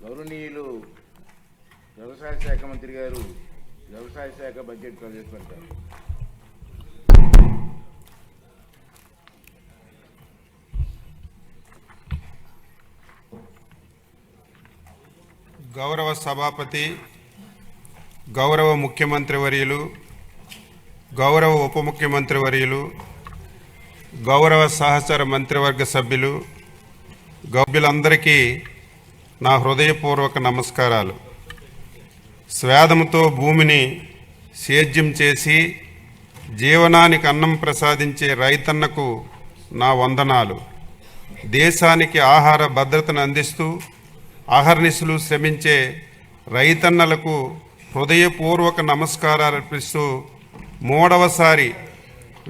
గౌరవనీయులు వ్యవసాయ శాఖ మంత్రి గారు వ్యవసాయ శాఖ బడ్జెట్ ప్రవేశపెడతారు. గౌరవ సభాపతి, గౌరవ ముఖ్యమంత్రి వర్యులు, గౌరవ ఉప ముఖ్యమంత్రి వర్యులు, గౌరవ సహచర మంత్రివర్గ సభ్యులు, గౌరవులందరికీ నా హృదయపూర్వక నమస్కారాలు. స్వేదముతో భూమిని సేద్యం చేసి జీవనానికి అన్నం ప్రసాదించే రైతన్నకు నా వందనాలు. దేశానికి ఆహార భద్రతను అందిస్తూ అహర్నిశలు శ్రమించే రైతన్నలకు హృదయపూర్వక నమస్కారాలు అర్పిస్తూ మూడవసారి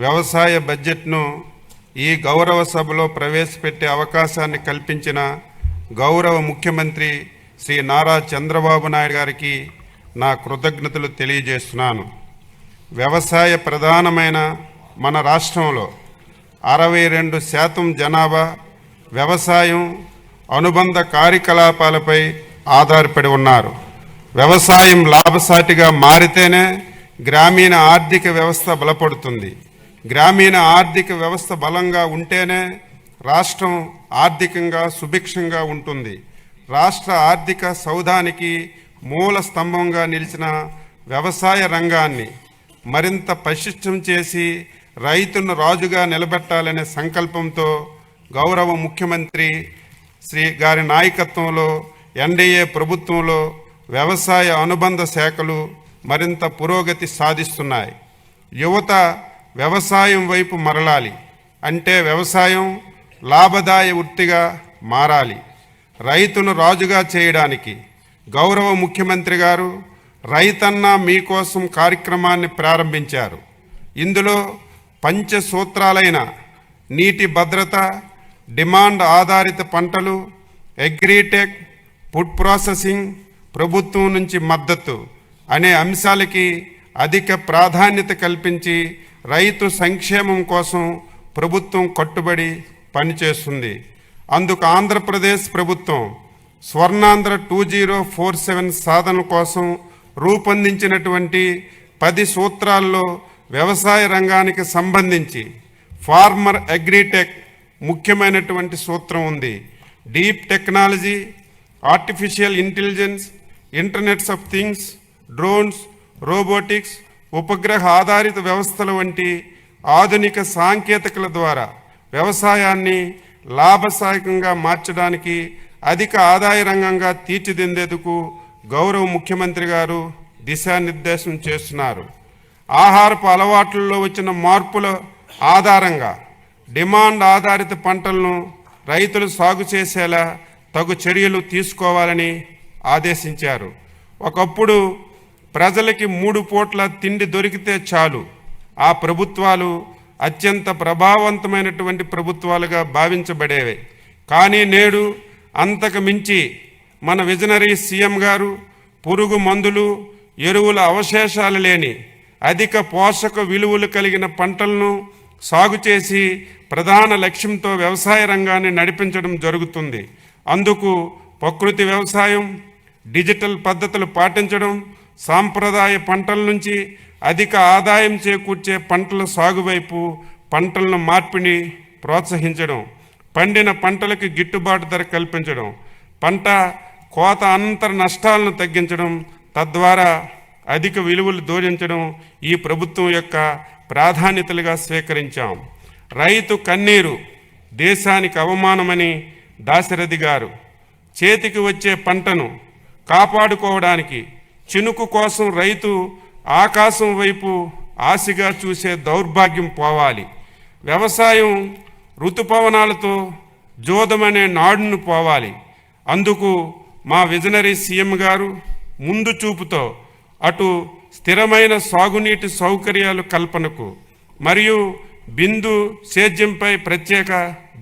వ్యవసాయ బడ్జెట్ను ఈ గౌరవ సభలో ప్రవేశపెట్టే అవకాశాన్ని కల్పించిన గౌరవ ముఖ్యమంత్రి శ్రీ నారా చంద్రబాబు నాయుడు గారికి నా కృతజ్ఞతలు తెలియజేస్తున్నాను. వ్యవసాయ ప్రధానమైన మన రాష్ట్రంలో 62% జనాభా వ్యవసాయం అనుబంధ కార్యకలాపాలపై ఆధారపడి ఉన్నారు. వ్యవసాయం లాభసాటిగా మారితేనే గ్రామీణ ఆర్థిక వ్యవస్థ బలపడుతుంది. గ్రామీణ ఆర్థిక వ్యవస్థ బలంగా ఉంటేనే రాష్ట్రం ఆర్థికంగా సుభిక్షంగా ఉంటుంది. రాష్ట్ర ఆర్థిక సౌధానికి మూల స్తంభంగా నిలిచిన వ్యవసాయ రంగాన్ని మరింత పటిష్టం చేసి రైతును రాజుగా నిలబెట్టాలనే సంకల్పంతో గౌరవ ముఖ్యమంత్రి శ్రీ గారి నాయకత్వంలో ఎన్డీఏ ప్రభుత్వంలో వ్యవసాయ అనుబంధ శాఖలు మరింత పురోగతి సాధిస్తున్నాయి. యువత వ్యవసాయం వైపు మరలాలి అంటే వ్యవసాయం లాభదాయ వృత్తిగా మారాలి. రైతును రాజుగా చేయడానికి గౌరవ ముఖ్యమంత్రి గారు రైతన్న మీకోసం కార్యక్రమాన్ని ప్రారంభించారు. ఇందులో పంచసూత్రాలైన నీటి భద్రత, డిమాండ్ ఆధారిత పంటలు, అగ్రిటెక్, ఫుడ్ ప్రాసెసింగ్, ప్రభుత్వం నుంచి మద్దతు అనే అంశాలకి అధిక ప్రాధాన్యత కల్పించి రైతు సంక్షేమం కోసం ప్రభుత్వం కట్టుబడి పనిచేస్తుంది. అందుకు ఆంధ్రప్రదేశ్ ప్రభుత్వం స్వర్ణాంధ్ర 2047 సాధన కోసం రూపొందించినటువంటి 10 సూత్రాల్లో వ్యవసాయ రంగానికి సంబంధించి ఫార్మర్ అగ్రిటెక్ ముఖ్యమైనటువంటి సూత్రం ఉంది. Deep technology, artificial intelligence, internets of things, drones, robotics, ఉపగ్రహ ఆధారిత వ్యవస్థల వంటి ఆధునిక సాంకేతికల ద్వారా వ్యవసాయాన్ని లాభసాయకంగా మార్చడానికి అధిక ఆదాయ రంగంగా తీర్చిదిద్దేందుకు గౌరవ ముఖ్యమంత్రి గారు దిశానిర్దేశం చేస్తున్నారు. ఆహారపు అలవాట్లలో వచ్చిన మార్పుల ఆధారంగా డిమాండ్ ఆధారిత పంటలను రైతులు సాగు చేసేలా తగు చర్యలు తీసుకోవాలని ఆదేశించారు. ఒకప్పుడు ప్రజలకి 3 పూట్ల తిండి దొరికితే చాలు ఆ ప్రభుత్వాలు అత్యంత ప్రభావవంతమైనటువంటి ప్రభుత్వాలుగా భావించబడేవి. కానీ నేడు అంతకు మించి మన విజనరీ సీఎం గారు పురుగు మందులు, ఎరువుల అవశేషాలు లేని అధిక పోషక విలువలు కలిగిన పంటలను సాగు చేసి ప్రధాన లక్ష్యంతో వ్యవసాయ రంగాన్ని నడిపించడం జరుగుతుంది. అందుకు ప్రకృతి వ్యవసాయం, డిజిటల్ పద్ధతులు పాటించడం, సాంప్రదాయ పంటల నుంచి అధిక ఆదాయం చేకూర్చే పంటల సాగు వైపు పంటలను మార్పిడి ప్రోత్సహించడం, పండిన పంటలకు గిట్టుబాటు ధర కల్పించడం, పంట కోత అనంతర నష్టాలను తగ్గించడం, తద్వారా అధిక విలువలు జోడించడం ఈ ప్రభుత్వం యొక్క ప్రాధాన్యతలుగా స్వీకరించాం. రైతు కన్నీరు దేశానికి అవమానమని దాశరథి గారు చేతికి వచ్చే పంటను కాపాడుకోవడానికి చినుకు కోసం రైతు ఆకాశం వైపు ఆశగా చూసే దౌర్భాగ్యం పోవాలి. వ్యవసాయం ఋతుపవనాలతో జోదమనే నాడును పోవాలి. అందుకు మా విజనరీ సీఎం గారు ముందు చూపుతో అటు స్థిరమైన సాగునీటి సౌకర్యాలు కల్పనకు మరియు బిందు సేద్యంపై ప్రత్యేక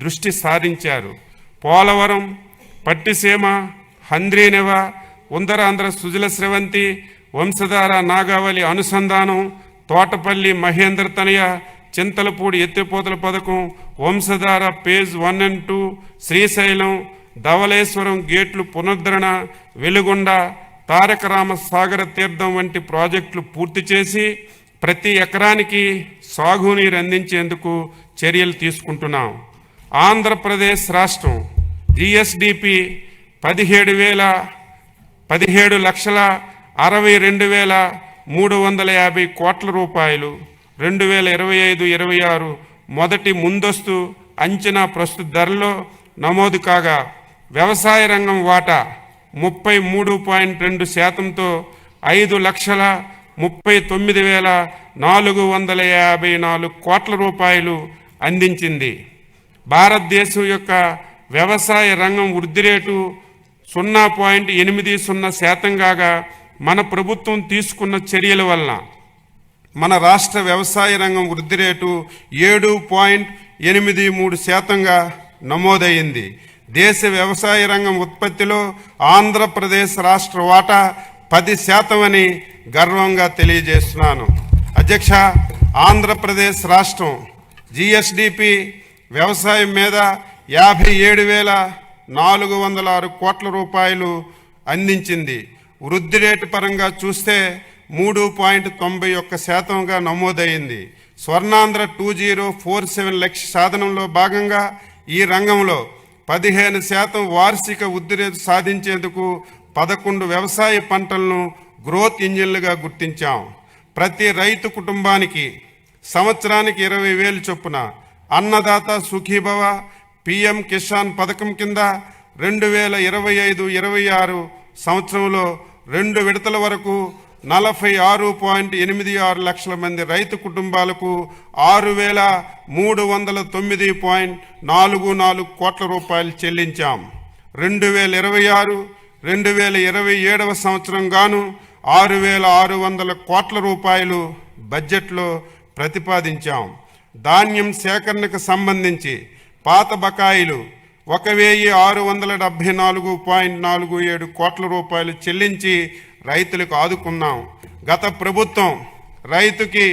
దృష్టి సారించారు. పోలవరం, పట్టిసీమ, హంద్రీనెవ, ఉత్తరాంధ్ర సుజల స్రవంతి, వంశధార నాగావళి అనుసంధానం, తోటపల్లి మహేంద్ర తనయ, చింతలపూడి ఎత్తిపోతల పథకం, వంశధార పేజ్ 1 and 2, శ్రీశైలం, ధవళేశ్వరం గేట్లు పునరుద్ధరణ, వెలుగొండ, తారక రామ సాగర తీర్థం వంటి ప్రాజెక్టులు పూర్తి చేసి ప్రతి ఎకరానికి సాగునీరు అందించేందుకు చర్యలు తీసుకుంటున్నాం. ఆంధ్రప్రదేశ్ రాష్ట్రం జిఎస్డిపి 17,62,350 కోట్ల రూపాయలు 2025-26 మొదటి ముందస్తు అంచనా ప్రస్తుత ధరలో నమోదు కాగా వ్యవసాయ రంగం వాటా 33.2%తో 5,39,454 కోట్ల రూపాయలు అందించింది. భారతదేశం యొక్క వ్యవసాయ రంగం వృద్ధి రేటు 0.80% కాగా మన ప్రభుత్వం తీసుకున్న చర్యల వలన మన రాష్ట్ర వ్యవసాయ రంగం వృద్ధి రేటు 7.83%గా నమోదైంది. దేశ వ్యవసాయ రంగం ఉత్పత్తిలో ఆంధ్రప్రదేశ్ రాష్ట్ర వాటా 10% అని గర్వంగా తెలియజేస్తున్నాను. అధ్యక్ష, ఆంధ్రప్రదేశ్ రాష్ట్రం జిఎస్డిపి వ్యవసాయం మీద 57,406 కోట్ల రూపాయలు అందించింది. వృద్ధి రేటు పరంగా చూస్తే 3.91%గా నమోదైంది. స్వర్ణాంధ్ర 2047 లక్ష్య సాధనంలో భాగంగా ఈ రంగంలో 15% వార్షిక వృద్ధి రేటు సాధించేందుకు 11 వ్యవసాయ పంటలను గ్రోత్ ఇంజిన్లుగా గుర్తించాం. ప్రతి రైతు కుటుంబానికి సంవత్సరానికి 20,000 చొప్పున అన్నదాత సుఖీభవ పిఎం కిసాన్ పథకం కింద 2025-26 సంవత్సరంలో 2 విడతల వరకు 46.86 లక్షల మంది రైతు కుటుంబాలకు 6,309.44 కోట్ల రూపాయలు చెల్లించాం. 2026-2027 సంవత్సరం గాను 6,600 కోట్ల రూపాయలు బడ్జెట్లో ప్రతిపాదించాం. ధాన్యం సేకరణకు సంబంధించి పాత బకాయిలు 1,674.47 కోట్ల రూపాయలు చెల్లించి రైతులకు ఆదుకున్నాం. గత ప్రభుత్వం రైతుకి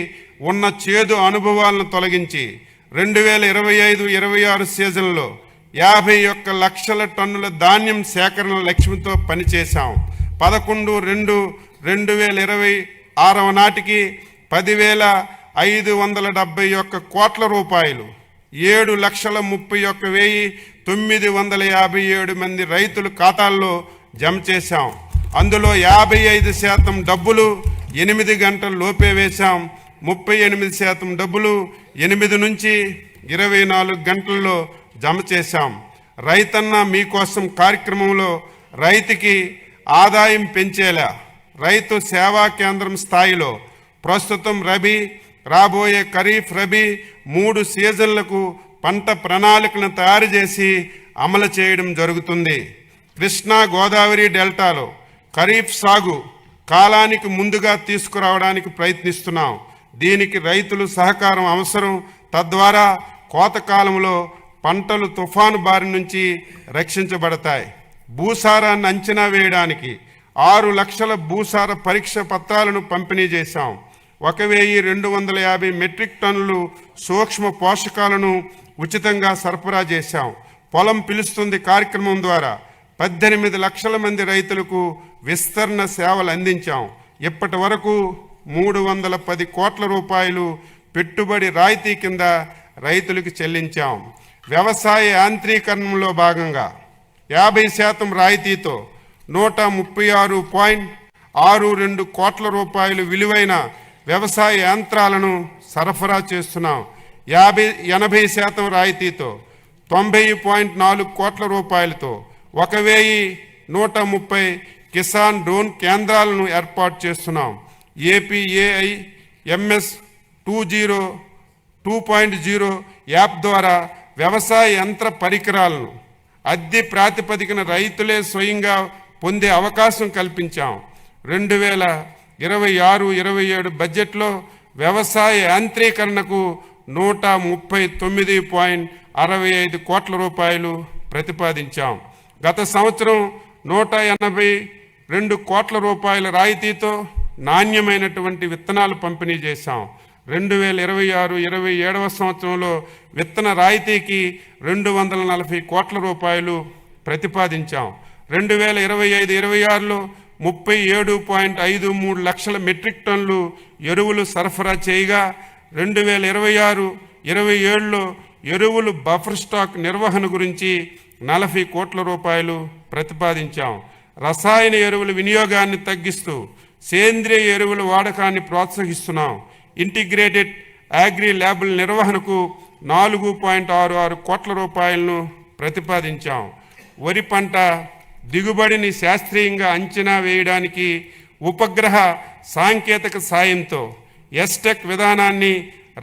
ఉన్న చేదు అనుభవాలను తొలగించి 2025-26 సీజన్లో 51 లక్షల టన్నుల ధాన్యం సేకరణ లక్ష్యంతో పనిచేశాం. 11/2/2026 నాటికి 10,571 కోట్ల రూపాయలు 7,31,957 మంది రైతుల ఖాతాల్లో జమ చేశాం. అందులో 55% డబ్బులు 8 గంటల లోపే వేశాం. 38% డబ్బులు 8 నుంచి 24 గంటల్లో జమ చేశాం. రైతన్న మీకోసం కార్యక్రమంలో రైతుకి ఆదాయం పెంచేలా రైతు సేవా కేంద్రం స్థాయిలో ప్రస్తుతం రబీ, రాబోయే ఖరీఫ్, రబీ 3 సీజన్లకు పంట ప్రణాళికను తయారు చేసి అమలు చేయడం జరుగుతుంది. కృష్ణా గోదావరి డెల్టాలో ఖరీఫ్ సాగు కాలానికి ముందుగా తీసుకురావడానికి ప్రయత్నిస్తున్నాం. దీనికి రైతులు సహకారం అవసరం. తద్వారా కోత కాలంలో పంటలు తుఫాను బారి నుంచి రక్షించబడతాయి. భూసారాన్ని అంచనా వేయడానికి 6 లక్షల భూసార పరీక్ష పత్రాలను పంపిణీ చేశాం. 1,250 మెట్రిక్ టన్నులు సూక్ష్మ పోషకాలను ఉచితంగా సరఫరా చేశాం. పొలం పిలుస్తుంది కార్యక్రమం ద్వారా 18 లక్షల మంది రైతులకు విస్తరణ సేవలు అందించాం. ఇప్పటి వరకు 310 కోట్ల రూపాయలు పెట్టుబడి రాయితీ కింద రైతులకు చెల్లించాం. వ్యవసాయ యాంత్రీకరణలో భాగంగా 50% రాయితీతో 136.62 కోట్ల రూపాయలు విలువైన వ్యవసాయ యంత్రాలను సరఫరా చేస్తున్నాం. 80% రాయితీతో 90.4 కోట్ల రూపాయలతో 1,130 కిసాన్ డ్రోన్ కేంద్రాలను ఏర్పాటు చేస్తున్నాం. ఏపీఏఐ ఎంఎస్ 2.0 యాప్ ద్వారా వ్యవసాయ యంత్ర పరికరాలను అద్దె ప్రాతిపదికన రైతులే స్వయంగా పొందే అవకాశం కల్పించాం. 2026-27 బడ్జెట్లో వ్యవసాయ యాంత్రీకరణకు 139.65 కోట్ల రూపాయలు ప్రతిపాదించాం. గత సంవత్సరం 182 కోట్ల రూపాయల రాయితీతో నాణ్యమైనటువంటి విత్తనాలు పంపిణీ చేశాం. 2026-27 సంవత్సరంలో విత్తన రాయితీకి 240 కోట్ల రూపాయలు ప్రతిపాదించాం. 2025-26లో 37.53 లక్షల మెట్రిక్ టన్నులు ఎరువులు సరఫరా చేయగా 2026-27లో ఎరువులు బఫర్ స్టాక్ నిర్వహణ గురించి 40 కోట్ల రూపాయలు ప్రతిపాదించాం. రసాయన ఎరువుల వినియోగాన్ని తగ్గిస్తూ సేంద్రియ ఎరువుల వాడకాన్ని ప్రోత్సహిస్తున్నాం. ఇంటిగ్రేటెడ్ అగ్రి ల్యాబుల నిర్వహణకు 4.66 కోట్ల రూపాయలను ప్రతిపాదించాం. వరి పంట దిగుబడిని శాస్త్రీయంగా అంచనా వేయడానికి ఉపగ్రహ సాంకేతిక సాయంతో ఎస్టెక్ విధానాన్ని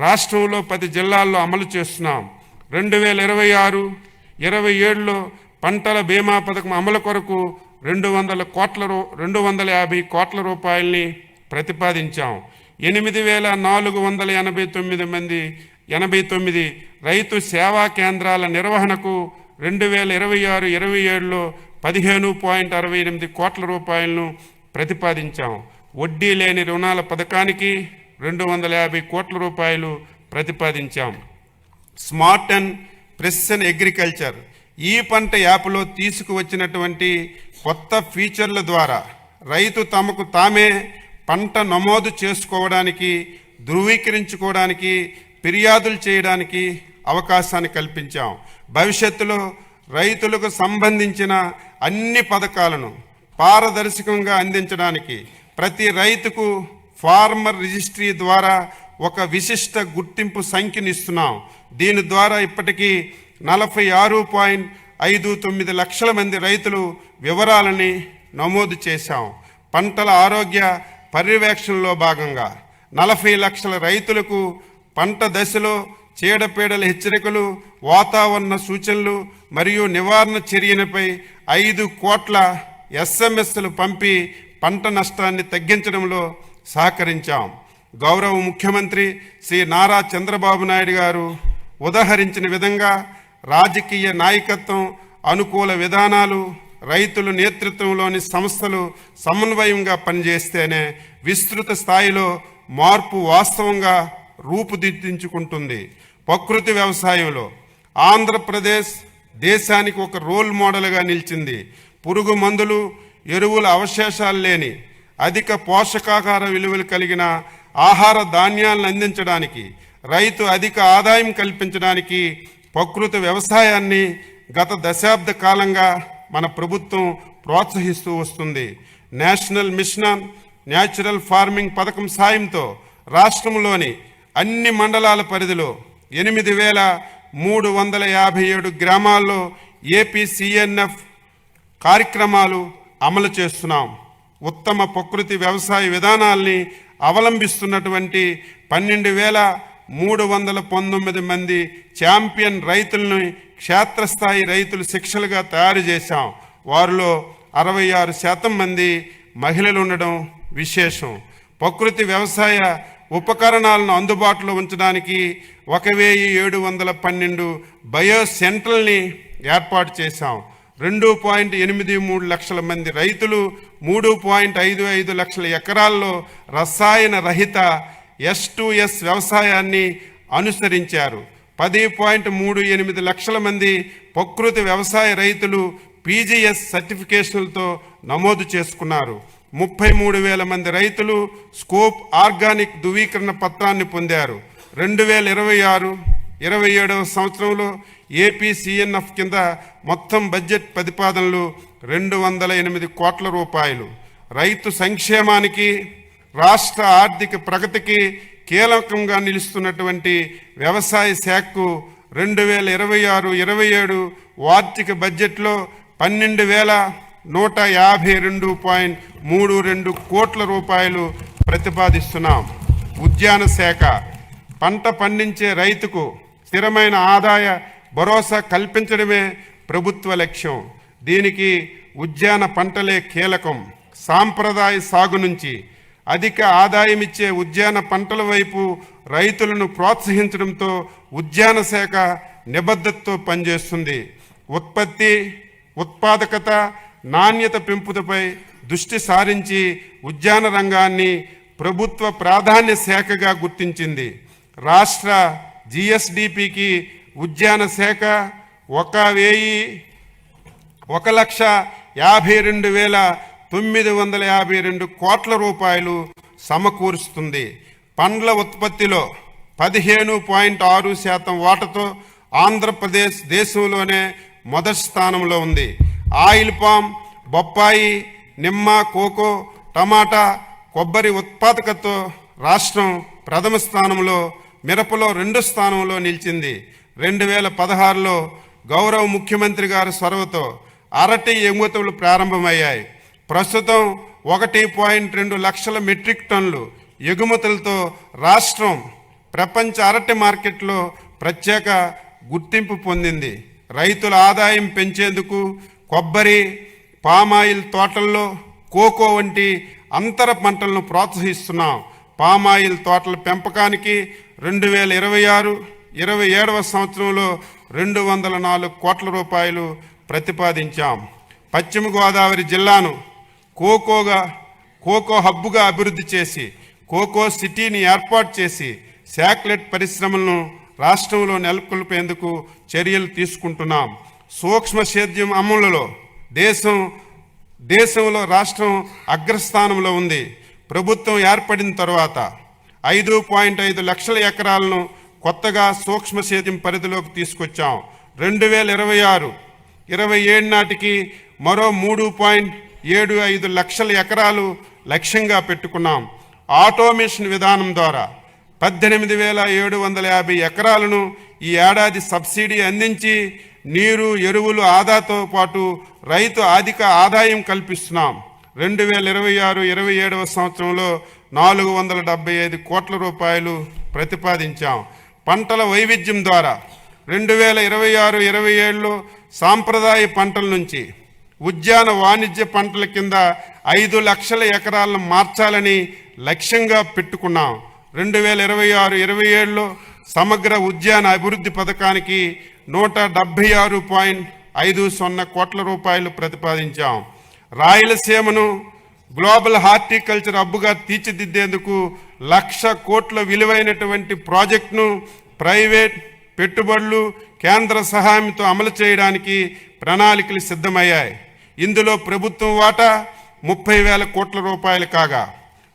రాష్ట్రంలో 10 జిల్లాల్లో అమలు చేస్తున్నాం. 2026-27లో పంటల బీమా పథకం అమలు కొరకు 250 కోట్ల రూపాయలని ప్రతిపాదించాం. 8,489 రైతు సేవా కేంద్రాల నిర్వహణకు 2026-27లో 15.68 కోట్ల రూపాయలను ప్రతిపాదించాం. వడ్డీ లేని రుణాల పథకానికి 250 కోట్ల రూపాయలు ప్రతిపాదించాం. స్మార్ట్ అండ్ ప్రెసిషన్ అగ్రికల్చర్ ఈ పంట యాప్లో తీసుకువచ్చినటువంటి కొత్త ఫీచర్ల ద్వారా రైతు తమకు తామే పంట నమోదు చేసుకోవడానికి, ధృవీకరించుకోవడానికి, ఫిర్యాదులు చేయడానికి అవకాశాన్ని కల్పించాం. భవిష్యత్తులో రైతులకు సంబంధించిన అన్ని పథకాలను పారదర్శకంగా అందించడానికి ప్రతి రైతుకు ఫార్మర్ రిజిస్ట్రీ ద్వారా ఒక విశిష్ట గుర్తింపు సంఖ్యను ఇస్తున్నాం. దీని ద్వారా ఇప్పటికీ 46.59 లక్షల మంది రైతులు వివరాలని నమోదు చేశాం. పంటల ఆరోగ్య పర్యవేక్షణలో భాగంగా 40 లక్షల రైతులకు పంట దశలో చీడపీడల హెచ్చరికలు, వాతావరణ సూచనలు మరియు నివారణ చర్యలపై 5 కోట్ల ఎస్ఎంఎస్లు పంపి పంట నష్టాన్ని తగ్గించడంలో సహకరించాం. గౌరవ ముఖ్యమంత్రి శ్రీ నారా చంద్రబాబు నాయుడు గారు ఉదహరించిన విధంగా రాజకీయ నాయకత్వం, అనుకూల విధానాలు, రైతుల నేతృత్వంలోని సంస్థలు సమన్వయంగా పనిచేస్తేనే విస్తృత స్థాయిలో మార్పు వాస్తవంగా రూపుదిద్దించుకుంటుంది. ప్రకృతి వ్యవసాయంలో ఆంధ్రప్రదేశ్ దేశానికి ఒక రోల్ మోడల్గా నిలిచింది. పురుగు మందులు, ఎరువుల అవశేషాలు లేని అధిక పోషకాహార విలువలు కలిగిన ఆహార ధాన్యాలను అందించడానికి, రైతు అధిక ఆదాయం కల్పించడానికి ప్రకృతి వ్యవసాయాన్ని గత దశాబ్ద కాలంగా మన ప్రభుత్వం ప్రోత్సహిస్తూ వస్తుంది. National mission on natural farming పథకం సాయంతో రాష్ట్రంలోని అన్ని మండలాల పరిధిలో 8,357 గ్రామాల్లో ఏపీసీఎన్ఎఫ్ కార్యక్రమాలు అమలు చేస్తున్నాం. ఉత్తమ ప్రకృతి వ్యవసాయ విధానాల్ని అవలంబిస్తున్నటువంటి 12,319 మంది ఛాంపియన్ రైతులను క్షేత్రస్థాయి రైతులు శిక్షలుగా తయారు చేశాం. వారిలో 66% మంది మహిళలు ఉండడం విశేషం. ప్రకృతి వ్యవసాయ ఉపకరణాలను అందుబాటులో ఉంచడానికి 1,712 బయో సెంటర్లని ఏర్పాటు చేశాం. 2.83 లక్షల మంది రైతులు 3.55 లక్షల ఎకరాల్లో రసాయన రహిత S2S వ్యవసాయాన్ని అనుసరించారు. 10.38 లక్షల మంది ప్రకృతి వ్యవసాయ రైతులు PGS సర్టిఫికేషన్లతో నమోదు చేసుకున్నారు. 33,000 మంది రైతులు స్కోప్ ఆర్గానిక్ ధృవీకరణ పత్రాన్ని పొందారు. 2026-27 సంవత్సరంలో ఏపీసీఎన్ఎఫ్ కింద మొత్తం బడ్జెట్ ప్రతిపాదనలు 208 కోట్ల రూపాయలు. రైతు సంక్షేమానికి, రాష్ట్ర ఆర్థిక ప్రగతికి కీలకంగా నిలుస్తున్నటువంటి వ్యవసాయ శాఖకు 2026-27 వార్షిక బడ్జెట్లో 12,152.32 కోట్ల రూపాయలు ప్రతిపాదిస్తున్నాం. ఉద్యాన శాఖ పంట పండించే రైతుకు స్థిరమైన ఆదాయ భరోసా కల్పించడమే ప్రభుత్వ లక్ష్యం. దీనికి ఉద్యాన పంటలే కీలకం. సాంప్రదాయ సాగు నుంచి అధిక ఆదాయం ఇచ్చే ఉద్యాన పంటల వైపు రైతులను ప్రోత్సహించడంతో ఉద్యాన శాఖ నిబద్ధతతో పనిచేస్తుంది. ఉత్పత్తి, ఉత్పాదకత, నాణ్యత పెంపుదపై దృష్టి సారించి ఉద్యాన రంగాన్ని ప్రభుత్వ ప్రాధాన్య శాఖగా గుర్తించింది. రాష్ట్ర GSDPకి ఉద్యాన శాఖ 1,52,952 కోట్ల రూపాయలు సమకూరుస్తుంది. పండ్ల ఉత్పత్తిలో 15.6% వాటాతో ఆంధ్రప్రదేశ్ దేశంలోనే మొదటి స్థానంలో ఉంది. ఆయిల్ పామ్, బొప్పాయి, నిమ్మ, కోకో, టమాటా, కొబ్బరి ఉత్పాదకతతో రాష్ట్రం ప్రథమ స్థానంలో, మిరపలో 2వ స్థానంలో నిలిచింది. 2016లో గౌరవ ముఖ్యమంత్రి గారి చొరవతో అరటి ఎగుమతులు ప్రారంభమయ్యాయి. ప్రస్తుతం 1.2 లక్షల మెట్రిక్ టన్నులు ఎగుమతులతో రాష్ట్రం ప్రపంచ అరటి మార్కెట్లో ప్రత్యేక గుర్తింపు పొందింది. రైతుల ఆదాయం పెంచేందుకు కొబ్బరి, పామాయిల్ తోటల్లో కోకో వంటి అంతర పంటలను ప్రోత్సహిస్తున్నాం. పామాయిల్ తోటల పెంపకానికి 2026-27వ సంవత్సరంలో 204 కోట్ల రూపాయలు ప్రతిపాదించాం. పశ్చిమ గోదావరి జిల్లాను కోకో హబ్బుగా అభివృద్ధి చేసి కోకో సిటీని ఏర్పాటు చేసి చాక్లెట్ పరిశ్రమలను రాష్ట్రంలో నెలకొల్పేందుకు చర్యలు తీసుకుంటున్నాం. సూక్ష్మ సేద్యం అమలులో దేశంలో రాష్ట్రం అగ్రస్థానంలో ఉంది. ప్రభుత్వం ఏర్పడిన తర్వాత 5.5 లక్షల ఎకరాలను కొత్తగా సూక్ష్మ సేద్యం పరిధిలోకి తీసుకొచ్చాం. 2026-27 నాటికి మరో 3.75 లక్షల ఎకరాలు లక్ష్యంగా పెట్టుకున్నాం. ఆటోమేషన్ విధానం ద్వారా 18,750 ఎకరాలను ఈ ఏడాది సబ్సిడీ అందించి నీరు, ఎరువులు ఆదాతో పాటు రైతు అధిక ఆదాయం కల్పిస్తున్నాం. 2026-27వ సంవత్సరంలో 475 కోట్ల రూపాయలు ప్రతిపాదించాం. పంటల వైవిధ్యం ద్వారా 2026-27లో సాంప్రదాయ పంటల నుంచి ఉద్యాన వాణిజ్య పంటల కింద 5 లక్షల ఎకరాలను మార్చాలని లక్ష్యంగా పెట్టుకున్నాం. 2026-27లో సమగ్ర ఉద్యాన అభివృద్ధి పథకానికి 176.50 కోట్ల రూపాయలు ప్రతిపాదించాం. రాయలసీమను గ్లోబల్ హార్టికల్చర్ హబ్గా తీర్చిదిద్దేందుకు 1,00,000 కోట్ల విలువైనటువంటి ప్రాజెక్టును ప్రైవేట్ పెట్టుబడులు, కేంద్ర సహాయంతో అమలు చేయడానికి ప్రణాళికలు సిద్ధమయ్యాయి. ఇందులో ప్రభుత్వం వాటా 30,000 కోట్ల రూపాయలు కాగా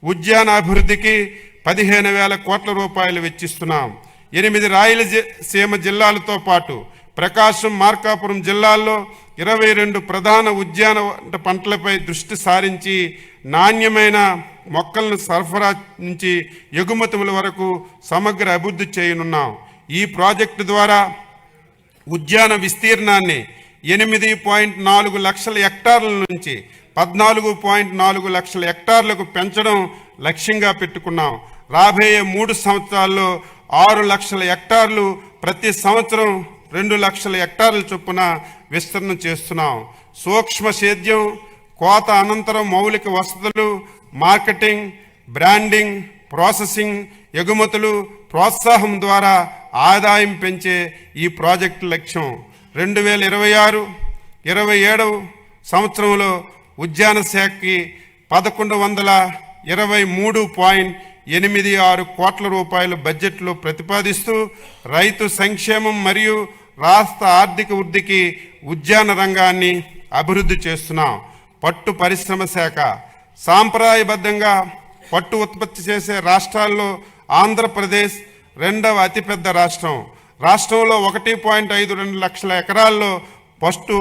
ఉద్యాన అభివృద్ధికి 15,000 కోట్ల రూపాయలు వెచ్చిస్తున్నాం. 8 రాయలసీమ జిల్లాలతో పాటు ప్రకాశం, మార్కాపురం జిల్లాల్లో 22 ప్రధాన ఉద్యాన పంటలపై దృష్టి సారించి నాణ్యమైన మొక్కలను సరఫరా నుంచి ఎగుమతుల వరకు సమగ్ర అభివృద్ధి చేయనున్నాం. ఈ ప్రాజెక్టు ద్వారా ఉద్యాన విస్తీర్ణాన్ని 8.4 లక్షల హెక్టార్ల నుంచి 14.4 లక్షల హెక్టార్లకు పెంచడం లక్ష్యంగా పెట్టుకున్నాం. రాబోయే 3 సంవత్సరాల్లో 6 లక్షల హెక్టార్లు, ప్రతి సంవత్సరం 2 లక్షల హెక్టార్ల చొప్పున విస్తరణ చేస్తున్నాం. సూక్ష్మ సేద్యం, కోత అనంతరం మౌలిక వసతులు, మార్కెటింగ్, బ్రాండింగ్, ప్రాసెసింగ్, ఎగుమతులు ప్రోత్సాహం ద్వారా ఆదాయం పెంచే ఈ ప్రాజెక్టు లక్ష్యం. 2026-27 సంవత్సరంలో ఉద్యాన శాఖకి 1,123.86 కోట్ల రూపాయల బడ్జెట్లో ప్రతిపాదిస్తూ రైతు సంక్షేమం మరియు రాష్ట్ర ఆర్థిక వృద్ధికి ఉద్యాన రంగాన్ని అభివృద్ధి చేస్తున్నాం. పట్టు పరిశ్రమ శాఖ సాంప్రదాయబద్ధంగా పట్టు ఉత్పత్తి చేసే రాష్ట్రాల్లో ఆంధ్రప్రదేశ్ 2వ అతిపెద్ద రాష్ట్రం. రాష్ట్రంలో 1.52 లక్షల ఎకరాల్లో పట్టు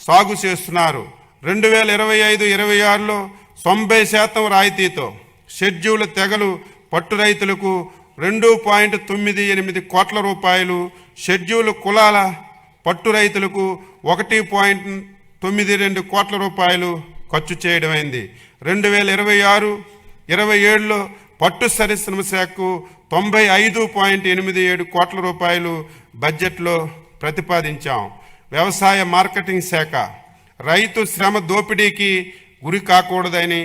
సాగు చేస్తున్నారు. 2025-26లో 90% రాయితీతో షెడ్యూల్ తెగలు పట్టు రైతులకు 2.98 కోట్ల రూపాయలు, షెడ్యూల్ కులాల పట్టు రైతులకు 1.92 కోట్ల రూపాయలు ఖర్చు చేయడమైంది. 2026-27లో పట్టు పరిశ్రమ శాఖకు 95.87 కోట్ల రూపాయలు బడ్జెట్లో ప్రతిపాదించాం. వ్యవసాయ మార్కెటింగ్ శాఖ రైతు శ్రమ దోపిడీకి గురి కాకూడదని,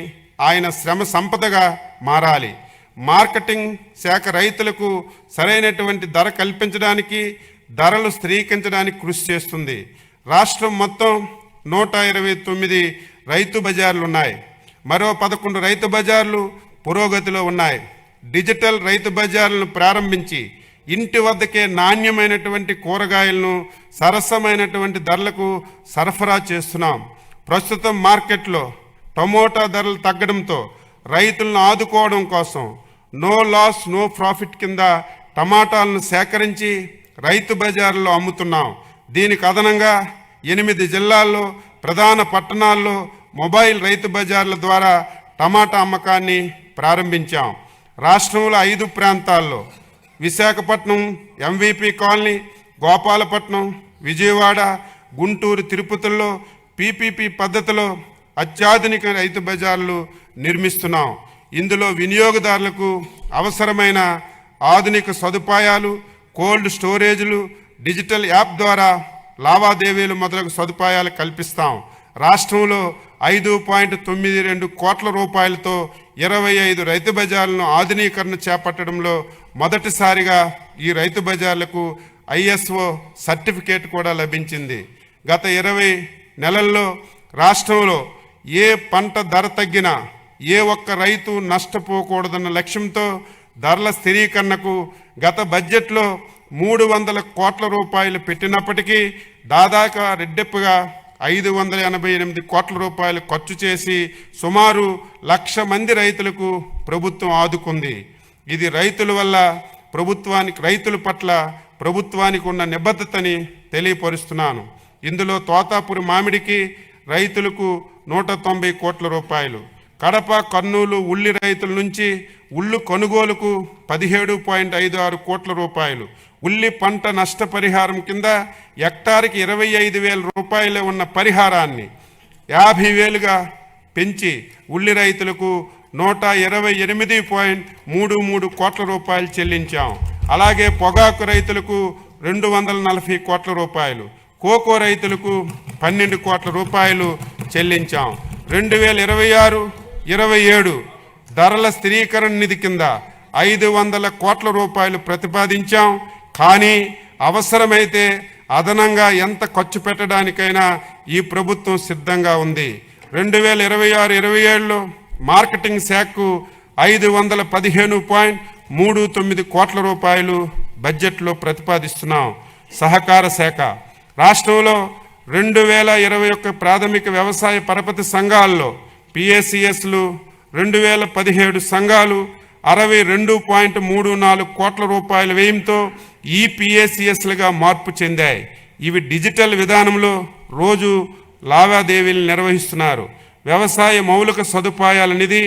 ఆయన శ్రమ సంపదగా మారాలి. మార్కెటింగ్ శాఖ రైతులకు సరైనటువంటి ధర కల్పించడానికి, ధరలు స్థిరీకరించడానికి కృషి చేస్తుంది. రాష్ట్రం మొత్తం 129 రైతు బజార్లు ఉన్నాయి. మరో 11 రైతు బజార్లు పురోగతిలో ఉన్నాయి. డిజిటల్ రైతు బజార్లను ప్రారంభించి ఇంటి వద్దకే నాణ్యమైనటువంటి కూరగాయలను సరసమైనటువంటి ధరలకు సరఫరా చేస్తున్నాం. ప్రస్తుతం మార్కెట్లో టమోటా ధరలు తగ్గడంతో రైతులను ఆదుకోవడం కోసం నో లాస్ నో ప్రాఫిట్ కింద టమాటాలను సేకరించి రైతు బజార్లో అమ్ముతున్నాం. దీనికి అదనంగా 8 జిల్లాల్లో ప్రధాన పట్టణాల్లో మొబైల్ రైతు బజార్ల ద్వారా టమాటా అమ్మకాన్ని ప్రారంభించాం. రాష్ట్రంలో 5 ప్రాంతాల్లో విశాఖపట్నం ఎంవిపి కాలనీ, గోపాలపట్నం, విజయవాడ, గుంటూరు, తిరుపతిలో పీపీపీ పద్ధతిలో అత్యాధునిక రైతు బజార్లు నిర్మిస్తున్నాం. ఇందులో వినియోగదారులకు అవసరమైన ఆధునిక సదుపాయాలు, కోల్డ్ స్టోరేజ్లు, డిజిటల్ యాప్ ద్వారా లావాదేవీలు మొదలగు సదుపాయాలు కల్పిస్తాం. రాష్ట్రంలో 5.92 కోట్ల రూపాయలతో 25 రైతు బజార్లను ఆధునీకరణ చేపట్టడంలో మొదటిసారిగా ఈ రైతు బజార్లకు ISO సర్టిఫికేట్ కూడా లభించింది. గత 20 నెలల్లో రాష్ట్రంలో ఏ పంట ధర తగ్గినా ఏ ఒక్క రైతు నష్టపోకూడదన్న లక్ష్యంతో ధరల స్థిరీకరణకు గత బడ్జెట్లో 300 కోట్ల రూపాయలు పెట్టినప్పటికీ దాదాపు రెడ్డెప్పుగా 588 కోట్ల రూపాయలు ఖర్చు చేసి సుమారు 1,00,000 మంది రైతులకు ప్రభుత్వం ఆదుకుంది. ఇది రైతుల వల్ల రైతుల పట్ల ప్రభుత్వానికి ఉన్న నిబద్ధతని తెలియపరుస్తున్నాను. ఇందులో తోతాపురి మామిడికి రైతులకు 190 కోట్ల రూపాయలు, కడప, కర్నూలు ఉల్లి రైతుల నుంచి ఉల్లు కొనుగోలుకు 17.56 కోట్ల రూపాయలు, ఉల్లి పంట నష్టపరిహారం కింద హెక్టార్కి 25,000 రూపాయలు ఉన్న పరిహారాన్ని 50,000గా పెంచి ఉల్లి రైతులకు 128.33 కోట్ల రూపాయలు చెల్లించాం. అలాగే పొగాకు రైతులకు 240 కోట్ల రూపాయలు, కోకో రైతులకు 12 కోట్ల రూపాయలు చెల్లించాం. 2026-27 ధరల స్థిరీకరణ నిధి కింద 500 కోట్ల రూపాయలు ప్రతిపాదించాం. కానీ అవసరమైతే అదనంగా ఎంత ఖర్చు పెట్టడానికైనా ఈ ప్రభుత్వం సిద్ధంగా ఉంది. 2026-27లో మార్కెటింగ్ శాఖకు 515.39 కోట్ల రూపాయలు బడ్జెట్లో ప్రతిపాదిస్తున్నాం. సహకార శాఖ రాష్ట్రంలో 2021 ప్రాథమిక వ్యవసాయ పరపతి సంఘాల్లో PACSలు 2017 సంఘాలు 62.34 కోట్ల రూపాయల వ్యయంతో ఈ PACSలుగా మార్పు చెందాయి. ఇవి డిజిటల్ విధానంలో రోజు లావాదేవీలు నిర్వహిస్తున్నారు. వ్యవసాయ మౌలిక సదుపాయాల నిధి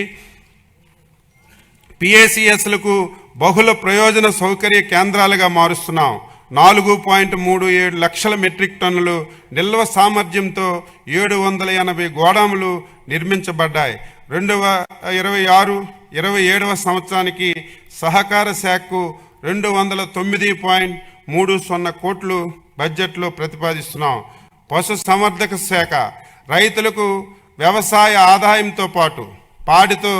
PACSలకు బహుళ ప్రయోజన సౌకర్య కేంద్రాలుగా మారుస్తున్నాం. 4.37 లక్షల మెట్రిక్ టన్నులు నిల్వ సామర్థ్యంతో 780 గోదాములు నిర్మించబడ్డాయి. 2026-27 సంవత్సరానికి సహకార శాఖకు 209.30 కోట్లు బడ్జెట్లో ప్రతిపాదిస్తున్నాం. పశు సంవర్ధక శాఖ రైతులకు వ్యవసాయ ఆదాయంతో పాటు పాడితో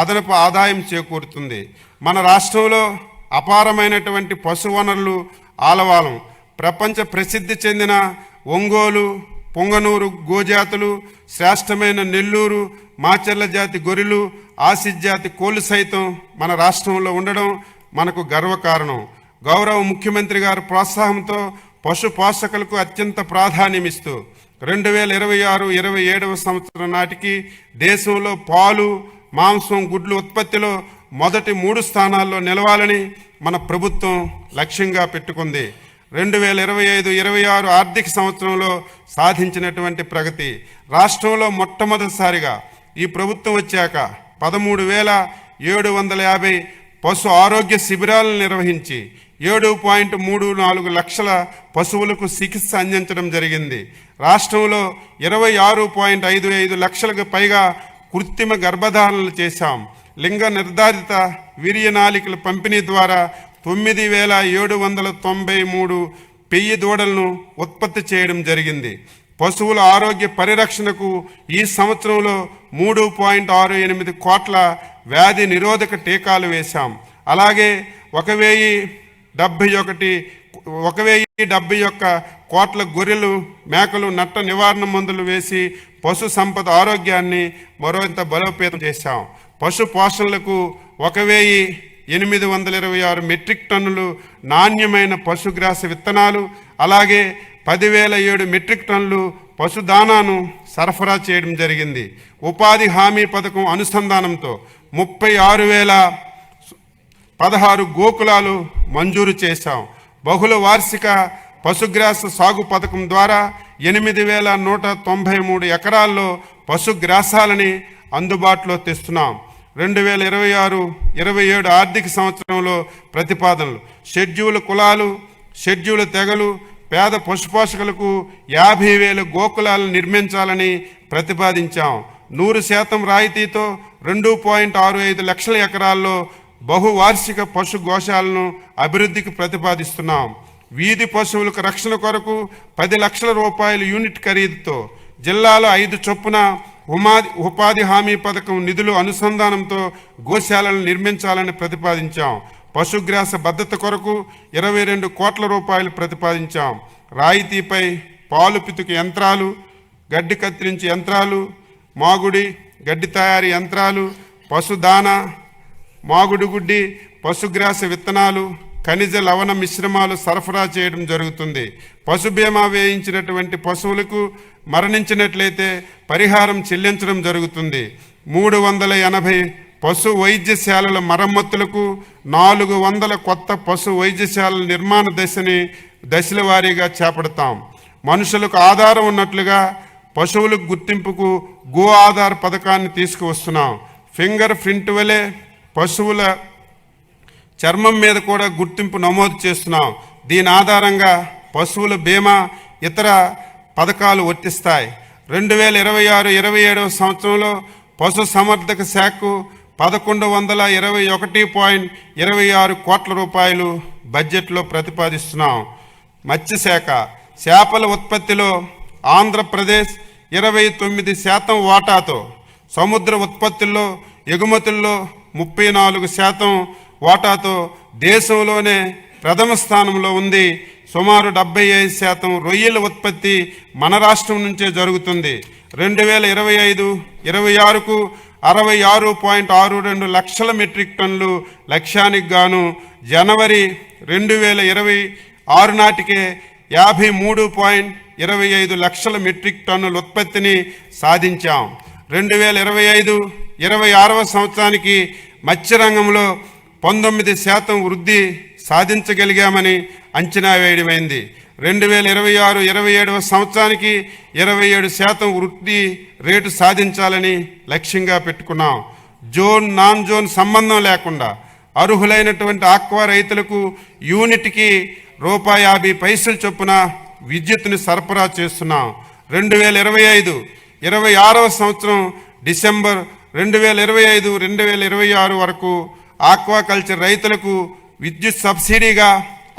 అదనపు ఆదాయం చేకూరుతుంది. మన రాష్ట్రంలో అపారమైనటువంటి పశు వనరులు ఆలవాలం. ప్రపంచ ప్రసిద్ధి చెందిన ఒంగోలు, పొంగనూరు గోజాతులు, శ్రేష్టమైన నెల్లూరు, మాచర్ల జాతి గొర్రెలు, ఆసిడ్ జాతి కోళ్ళు సైతం మన రాష్ట్రంలో ఉండడం మనకు గర్వకారణం. గౌరవ ముఖ్యమంత్రి గారి ప్రోత్సాహంతో పశు పోషకులకు అత్యంత ప్రాధాన్యమిస్తూ 2026-27 సంవత్సరం నాటికి దేశంలో పాలు, మాంసం, గుడ్లు ఉత్పత్తిలో మొదటి 3 స్థానాల్లో నిలవాలని మన ప్రభుత్వం లక్ష్యంగా పెట్టుకుంది. 2025-26 ఆర్థిక సంవత్సరంలో సాధించినటువంటి ప్రగతి రాష్ట్రంలో మొట్టమొదటిసారిగా ఈ ప్రభుత్వం వచ్చాక 13,750 పశు ఆరోగ్య శిబిరాలను నిర్వహించి 7.34 లక్షల పశువులకు చికిత్స అందించడం జరిగింది. రాష్ట్రంలో 26.55 లక్షలకు పైగా కృత్రిమ గర్భధారణలు చేశాం. లింగ నిర్ధారిత వీర్యనాళికల పంపిణీ ద్వారా 9,793 పెయ్యి దూడలను ఉత్పత్తి చేయడం జరిగింది. పశువుల ఆరోగ్య పరిరక్షణకు ఈ సంవత్సరంలో 3.68 కోట్ల వ్యాధి నిరోధక టీకాలు వేశాం. అలాగే 1,071 కోట్ల గొర్రెలు, మేకలు నట్ట నివారణ మందులు వేసి పశు సంపద ఆరోగ్యాన్ని మరింత బలోపేతం చేశాం. పశు పోషణలకు 826 మెట్రిక్ టన్నులు నాణ్యమైన పశుగ్రాస విత్తనాలు, అలాగే 10,007 మెట్రిక్ టన్నులు పశుదానాను సరఫరా చేయడం జరిగింది. ఉపాధి హామీ పథకం అనుసంధానంతో 36,016 గోకులాలు మంజూరు చేశాం. బహుళ వార్షిక పశుగ్రాస సాగు పథకం ద్వారా 8,193 ఎకరాల్లో పశుగ్రాసాలని అందుబాటులో తెస్తున్నాం. 2026-27 ఆర్థిక సంవత్సరంలో ప్రతిపాదనలు: షెడ్యూల్ కులాలు, షెడ్యూల్ తెగలు, పేద పశుపోషకులకు 50,000 గోకులాలను నిర్మించాలని ప్రతిపాదించాం. 100% రాయితీతో 2.65 లక్షల ఎకరాల్లో బహువార్షిక పశు గోశాలను అభివృద్ధికి ప్రతిపాదిస్తున్నాం. వీధి పశువులకు రక్షణ కొరకు 10 లక్షల రూపాయల యూనిట్ ఖరీదుతో జిల్లాలో 5 చొప్పున ఉపాధి హామీ పథకం నిధులు అనుసంధానంతో గోశాలను నిర్మించాలని ప్రతిపాదించాం. పశుగ్రాస భద్రత కొరకు 22 కోట్ల రూపాయలు ప్రతిపాదించాం. రాయితీపై పాలు పితుకు యంత్రాలు, గడ్డి కత్తిరించే యంత్రాలు, మాగుడి గడ్డి తయారీ యంత్రాలు, పశుదాన, మాగుడి గుడ్డి, పశుగ్రాస విత్తనాలు, ఖనిజ లవణ మిశ్రమాలు సరఫరా చేయడం జరుగుతుంది. పశు బీమా వేయించినటువంటి పశువులకు మరణించినట్లయితే పరిహారం చెల్లించడం జరుగుతుంది. 380 పశు వైద్యశాలల మరమ్మతులకు 400 కొత్త పశు వైద్యశాలల నిర్మాణ దశల వారీగా చేపడతాం. మనుషులకు ఆధారం ఉన్నట్లుగా పశువులకు గుర్తింపుకు గో ఆధార్ పథకాన్ని తీసుకువస్తున్నాం. ఫింగర్ ప్రింట్ వలె పశువుల చర్మం మీద కూడా గుర్తింపు నమోదు చేస్తున్నాం. దీని ఆధారంగా పశువుల బీమా ఇతర పథకాలు వర్తిస్తాయి. 2026-27 సంవత్సరంలో పశు సంవర్ధక శాఖకు 1121.26 కోట్ల రూపాయలు బడ్జెట్లో ప్రతిపాదిస్తున్నాం. మత్స్యశాఖ చేపల ఉత్పత్తిలో ఆంధ్రప్రదేశ్ 29% వాటాతో, సముద్ర ఉత్పత్తుల్లో ఎగుమతుల్లో 34% వాటాతో దేశంలోనే ప్రథమ స్థానంలో ఉంది. సుమారు 75% రొయ్యల ఉత్పత్తి మన రాష్ట్రం నుంచే జరుగుతుంది. 2025-26కు 66.62 లక్షల మెట్రిక్ టన్నులు లక్ష్యానికి గాను జనవరి 2026 నాటికే 53.25 లక్షల మెట్రిక్ టన్నుల ఉత్పత్తిని సాధించాం. 2025-26 సంవత్సరానికి మత్స్యరంగంలో 19% వృద్ధి సాధించగలిగామని అంచనా వేయడమైంది. 2026-27 సంవత్సరానికి 27% వృద్ధి రేటు సాధించాలని లక్ష్యంగా పెట్టుకున్నాం. జోన్ నాన్ జోన్ సంబంధం లేకుండా అర్హులైనటువంటి ఆక్వా రైతులకు యూనిట్కి ₹50 చొప్పున విద్యుత్తుని సరఫరా చేస్తున్నాం. 2025-26 సంవత్సరం డిసెంబర్ 2025-2026 వరకు ఆక్వాకల్చర్ రైతులకు విద్యుత్ సబ్సిడీగా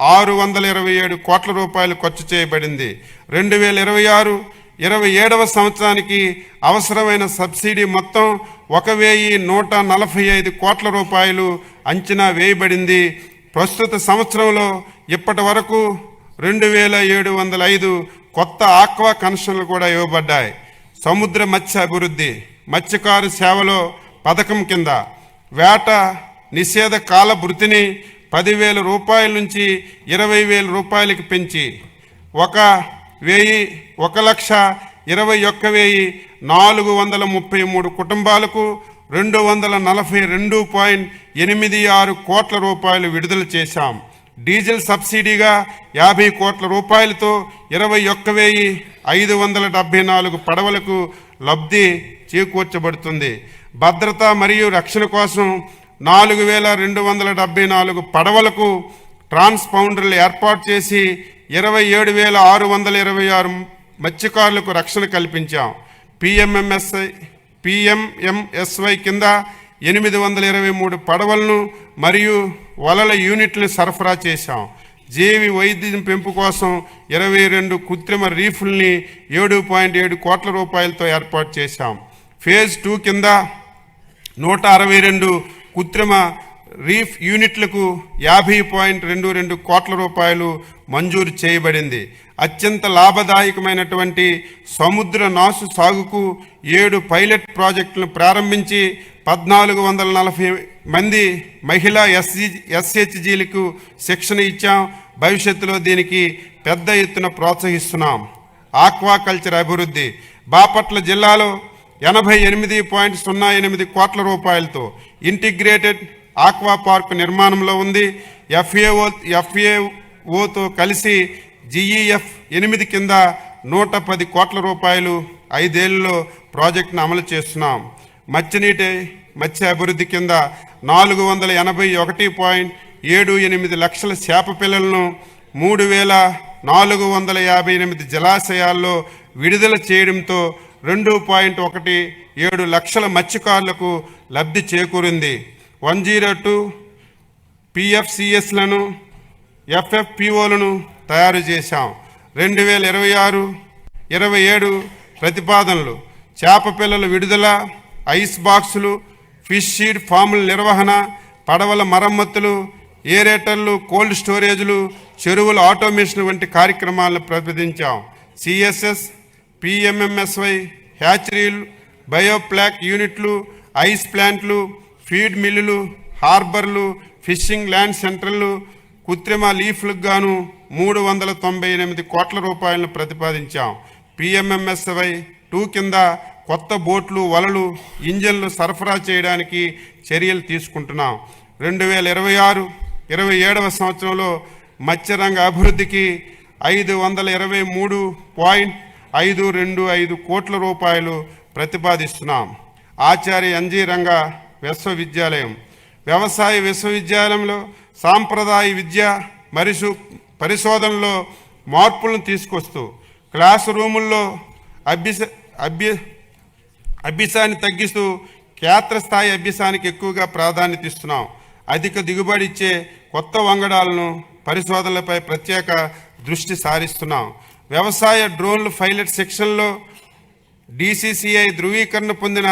627 కోట్ల రూపాయలు ఖర్చు చేయబడింది. 2026-27 సంవత్సరానికి అవసరమైన సబ్సిడీ మొత్తం 1,145 కోట్ల రూపాయలు అంచనా వేయబడింది. ప్రస్తుత సంవత్సరంలో ఇప్పటి వరకు 2,705 కొత్త ఆక్వా కనెక్షన్లు కూడా ఇవ్వబడ్డాయి. సముద్ర మత్స్య అభివృద్ధి మత్స్యకారు సేవలో పథకం కింద వేట నిషేధ కాల భృతిని 10,000 రూపాయల నుంచి 20,000 రూపాయలకి పెంచి 1,21,433 కుటుంబాలకు 242.86 కోట్ల రూపాయలు విడుదల చేశాం. డీజిల్ సబ్సిడీగా 50 కోట్ల రూపాయలతో 21,574 పడవలకు లబ్ధి చేకూర్చబడుతుంది. భద్రత మరియు రక్షణ కోసం 4,274 పడవలకు ట్రాన్స్పౌండర్లు ఏర్పాటు చేసి 27,626 మత్స్యకారులకు రక్షణ కల్పించాం. పిఎంఎంఎస్వై కింద 823 పడవలను మరియు వలల యూనిట్లను సరఫరా చేశాం. జీవి వైద్యం పెంపు కోసం 22 కృత్రిమ రీఫుల్ని 7.7 కోట్ల రూపాయలతో ఏర్పాటు చేశాం. ఫేజ్ 2 కింద 162 కృత్రిమ రీఫ్ యూనిట్లకు 50.22 కోట్ల రూపాయలు మంజూరు చేయబడింది. అత్యంత లాభదాయకమైనటువంటి సముద్ర నాసు సాగుకు 7 పైలట్ ప్రాజెక్టులను ప్రారంభించి 1440 మంది మహిళా ఎస్హెచ్జీలకు శిక్షణ ఇచ్చాం. భవిష్యత్తులో దీనికి పెద్ద ఎత్తున ప్రోత్సహిస్తున్నాం. ఆక్వాకల్చర్ అభివృద్ధి బాపట్ల జిల్లాలో 88.08 కోట్ల రూపాయలతో ఇంటిగ్రేటెడ్ ఆక్వా పార్క్ నిర్మాణంలో ఉంది. FAOతో కలిసి GEF 8 కింద 110 కోట్ల రూపాయలు 5 ఏళ్లలో ప్రాజెక్టును అమలు చేస్తున్నాం. మత్స్య అభివృద్ధి కింద 481.78 లక్షల చేప పిల్లలను 3,458 జలాశయాల్లో విడుదల చేయడంతో 2.17 లక్షల మత్స్యకారులకు లబ్ధి చేకూరింది. 102 PFCSలను FFPOలను తయారు చేశాం. 2026-27 ప్రతిపాదనలు చేప పిల్లల విడుదల, ఐస్ బాక్సులు, ఫిష్ సీడ్ ఫాముల నిర్వహణ, పడవల మరమ్మతులు, ఏరేటర్లు, కోల్డ్ స్టోరేజ్లు, చెరువుల ఆటోమేషన్ వంటి కార్యక్రమాలను ప్రతిపాదించాం. CSS, PMMSY, హ్యాచరీలు, బయోప్లాక్ యూనిట్లు, ఐస్ ప్లాంట్లు, ఫీడ్ మిల్లులు, హార్బర్లు, ఫిషింగ్ ల్యాండ్ సెంటర్లు, కృత్రిమ లీఫ్లకు గాను 398 కోట్ల రూపాయలను ప్రతిపాదించాం. PMMSY 2 కింద కొత్త బోట్లు, వలలు, ఇంజన్లు సరఫరా చేయడానికి చర్యలు తీసుకుంటున్నాం. 2026-27 సంవత్సరంలో మత్స్యరంగ అభివృద్ధికి 523.525 కోట్ల రూపాయలు ప్రతిపాదిస్తున్నాం. ఆచార్య ఎన్జీ రంగ విశ్వవిద్యాలయం వ్యవసాయ విశ్వవిద్యాలయంలో సాంప్రదాయ విద్య మరియు పరిశోధనలో మార్పులను తీసుకొస్తూ క్లాస్ రూముల్లో అభ్యాసాన్ని తగ్గిస్తూ క్షేత్రస్థాయి అభ్యాసానికి ఎక్కువగా ప్రాధాన్యత ఇస్తున్నాం. అధిక దిగుబడి ఇచ్చే కొత్త వంగడాలను పరిశోధనలపై ప్రత్యేక దృష్టి సారిస్తున్నాం. వ్యవసాయ డ్రోన్లు పైలట్ సెక్షన్లో DCCI ధృవీకరణ పొందిన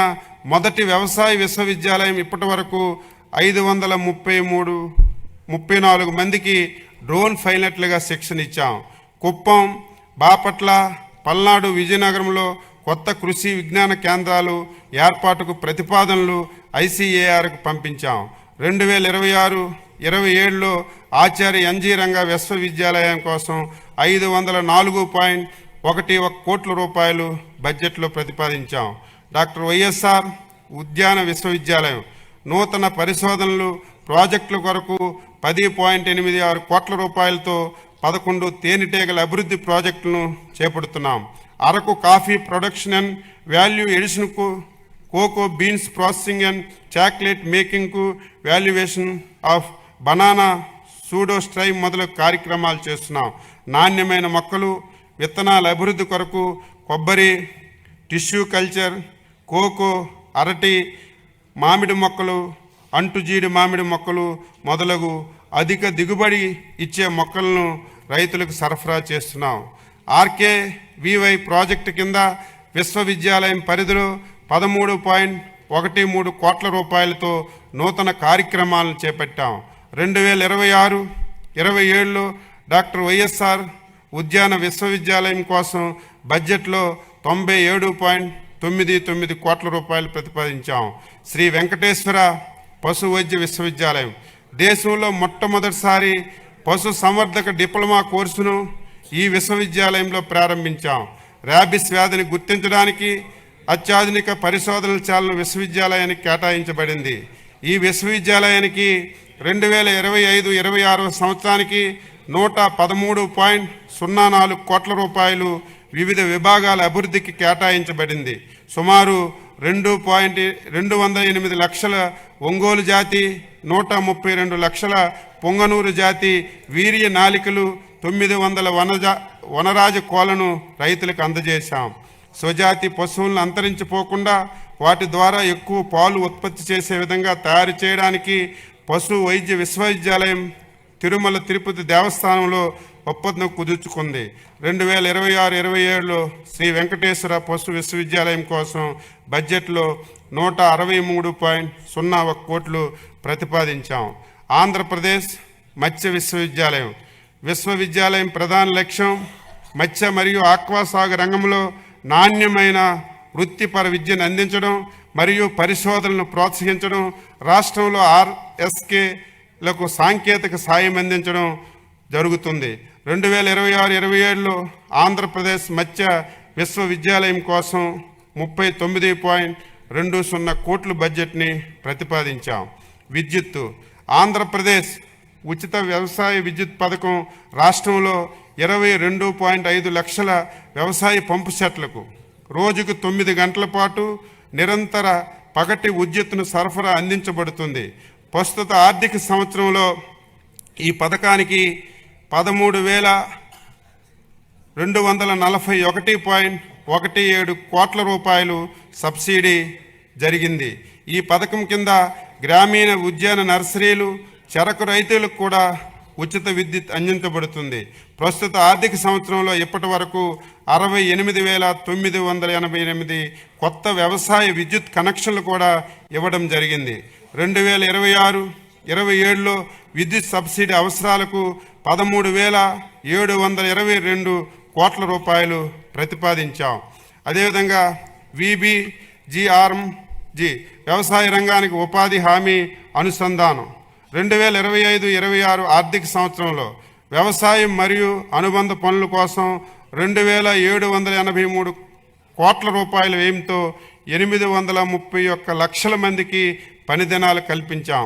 మొదటి వ్యవసాయ విశ్వవిద్యాలయం. ఇప్పటి వరకు 534 మందికి డ్రోన్ పైలట్లుగా శిక్షణ ఇచ్చాం. కుప్పం, బాపట్ల, పల్నాడు, విజయనగరంలో కొత్త కృషి విజ్ఞాన కేంద్రాలు ఏర్పాటుకు ప్రతిపాదనలు ICARకు పంపించాం. 2026-27లో ఆచార్య ఎన్జీ రంగ విశ్వవిద్యాలయం కోసం 504.11 కోట్ల రూపాయలు బడ్జెట్లో ప్రతిపాదించాం. డాక్టర్ వైఎస్ఆర్ ఉద్యాన విశ్వవిద్యాలయం నూతన పరిశోధనలు ప్రాజెక్టుల కొరకు 10.86 కోట్ల రూపాయలతో 11 తేనెటీగల అభివృద్ధి ప్రాజెక్టులను చేపడుతున్నాం. Araku coffee production and value ఎడిషన్కు, cocoa beans processing and chocolate మేకింగ్కు, వాల్యుయేషన్ ఆఫ్ బనానా, సూడో స్ట్రై మొదలగు కార్యక్రమాలు చేస్తున్నాం. నాణ్యమైన మొక్కలు, విత్తనాల అభివృద్ధి కొరకు కొబ్బరి, టిష్యూ కల్చర్, కోకో, అరటి, మామిడి మొక్కలు, అంటుజీడి మామిడి మొక్కలు మొదలగు అధిక దిగుబడి ఇచ్చే మొక్కలను రైతులకు సరఫరా చేస్తున్నాం. RKVY ప్రాజెక్టు కింద విశ్వవిద్యాలయం పరిధిలో 13.13 కోట్ల రూపాయలతో నూతన కార్యక్రమాలను చేపట్టాం. 2026-27లో డాక్టర్ వైఎస్ఆర్ ఉద్యాన విశ్వవిద్యాలయం కోసం బడ్జెట్లో 97.99 కోట్ల రూపాయలు ప్రతిపాదించాం. శ్రీ వెంకటేశ్వర పశు వైద్య విశ్వవిద్యాలయం దేశంలో మొట్టమొదటిసారి పశు సంవర్ధక డిప్లొమా కోర్సును ఈ విశ్వవిద్యాలయంలో ప్రారంభించాం. ర్యాబిస్ వ్యాధిని గుర్తించడానికి అత్యాధునిక పరిశోధనల చాలను విశ్వవిద్యాలయానికి కేటాయించబడింది. ఈ విశ్వవిద్యాలయానికి 2025-26 సంవత్సరానికి 113.04 కోట్ల రూపాయలు వివిధ విభాగాల అభివృద్ధికి కేటాయించబడింది. సుమారు 208 లక్షల ఒంగోలు జాతి, 132 లక్షల పొంగనూరు జాతి వీర్య నాలికలు, 900 వనరాజ కోళ్లను రైతులకు అందజేశాం. స్వజాతి పశువులను అంతరించిపోకుండా వాటి ద్వారా ఎక్కువ పాలు ఉత్పత్తి చేసే విధంగా తయారు చేయడానికి పశు వైద్య విశ్వవిద్యాలయం తిరుమల తిరుపతి దేవస్థానంలో ఒప్పందం కుదుర్చుకుంది. 2026-27లో శ్రీ వెంకటేశ్వర పశు విశ్వవిద్యాలయం కోసం బడ్జెట్లో 163.01 కోట్లు ప్రతిపాదించాం. ఆంధ్రప్రదేశ్ మత్స్య విశ్వవిద్యాలయం ప్రధాన లక్ష్యం మత్స్య మరియు ఆక్వా సాగు రంగంలో నాణ్యమైన వృత్తిపర విద్యను అందించడం మరియు పరిశోధనలను ప్రోత్సహించడం, రాష్ట్రంలో RSKలకు సాంకేతిక సాయం అందించడం జరుగుతుంది. 2026-27లో ఆంధ్రప్రదేశ్ మత్స్య విశ్వవిద్యాలయం కోసం 39.20 కోట్ల బడ్జెట్ని ప్రతిపాదించాం. విద్యుత్తు ఆంధ్రప్రదేశ్ ఉచిత వ్యవసాయ విద్యుత్ పథకం రాష్ట్రంలో 22.5 లక్షల వ్యవసాయ పంపు సెట్లకు రోజుకు 9 గంటల పాటు నిరంతర పగటి విద్యుత్తును సరఫరా అందించబడుతుంది. ప్రస్తుత ఆర్థిక సంవత్సరంలో ఈ పథకానికి 13,241.17 కోట్ల రూపాయలు సబ్సిడీ జరిగింది. ఈ పథకం కింద గ్రామీణ ఉద్యాన నర్సరీలు, చెరకు రైతులకు కూడా ఉచిత విద్యుత్ అందించబడుతుంది. ప్రస్తుత ఆర్థిక సంవత్సరంలో ఇప్పటి వరకు 68,988 కొత్త వ్యవసాయ విద్యుత్ కనెక్షన్లు కూడా ఇవ్వడం జరిగింది. 2026-27లో విద్యుత్ సబ్సిడీ అవసరాలకు 13,722 కోట్ల రూపాయలు ప్రతిపాదించాం. అదేవిధంగా VBGRMG వ్యవసాయ రంగానికి ఉపాధి హామీ అనుసంధానం 2025-26 ఆర్థిక సంవత్సరంలో వ్యవసాయం మరియు అనుబంధ పనుల కోసం 2,783 కోట్ల రూపాయల వ్యయంతో 831 లక్షల మందికి పని దినాలు కల్పించాం.